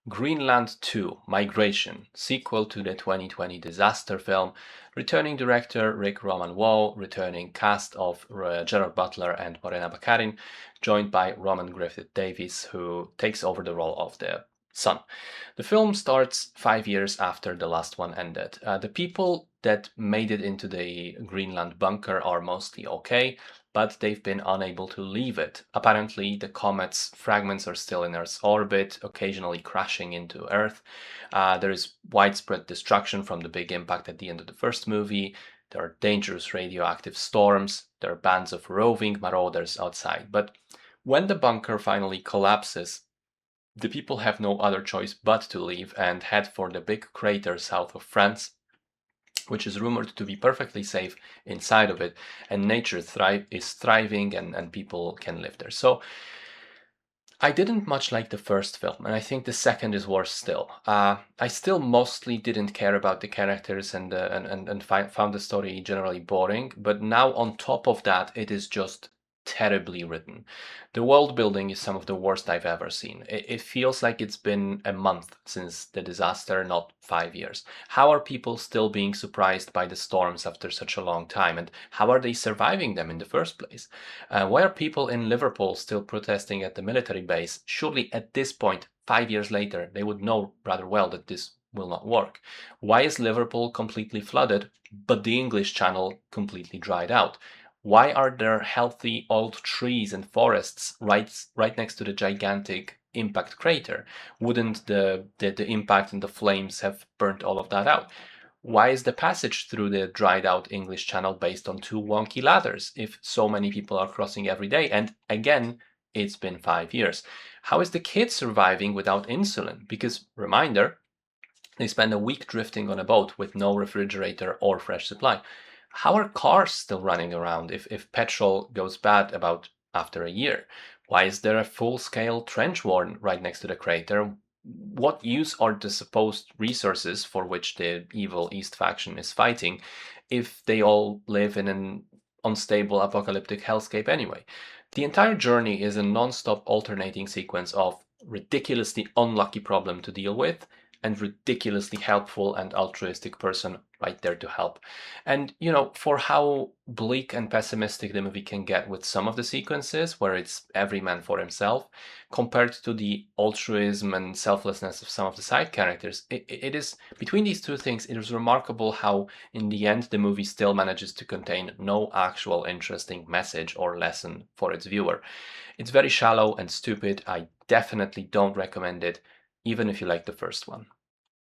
Greenland 2 Migration, sequel to the 2020 disaster film, returning director Rick Roman Wall, returning cast of Gerard Butler and Morena Baccarin, joined by Roman Griffith Davies, who takes over the role of the son. The film starts 5 years after the last one ended. The people that made it into the Greenland bunker are mostly okay, but they've been unable to leave it. Apparently, the comet's fragments are still in Earth's orbit, occasionally crashing into Earth. There is widespread destruction from the big impact at the end of the first movie. There are dangerous radioactive storms. There are bands of roving marauders outside. But when the bunker finally collapses, the people have no other choice but to leave and head for the big crater south of France, which is rumored to be perfectly safe inside of it, and nature is thriving and people can live there. So I didn't much like the first film, and I think the second is worse still. I still mostly didn't care about the characters and found the story generally boring, but now on top of that, it is just terribly written. The world building is some of the worst I've ever seen. It feels like it's been a month since the disaster, not 5 years. How are people still being surprised by the storms after such a long time, and how are they surviving them in the first place? Why are people in Liverpool still protesting at the military base? Surely at this point, 5 years later, they would know rather well that this will not work. Why is Liverpool completely flooded, but the English Channel completely dried out? Why are there healthy old trees and forests right next to the gigantic impact crater? Wouldn't the impact and the flames have burnt all of that out? Why is the passage through the dried out English Channel based on two wonky ladders if so many people are crossing every day? And again, it's been 5 years. How is the kid surviving without insulin? Because, reminder, they spend a week drifting on a boat with no refrigerator or fresh supply. How are cars still running around if petrol goes bad about after a year? Why is there a full-scale trench warren right next to the crater? What use are the supposed resources for which the evil East faction is fighting if they all live in an unstable apocalyptic hellscape anyway? The entire journey is a non-stop alternating sequence of ridiculously unlucky problem to deal with and ridiculously helpful and altruistic person right there to help. And, for how bleak and pessimistic the movie can get with some of the sequences, where it's every man for himself, compared to the altruism and selflessness of some of the side characters, it is, between these two things, it is remarkable how, in the end, the movie still manages to contain no actual interesting message or lesson for its viewer. It's very shallow and stupid. I definitely don't recommend it, even if you like the first one.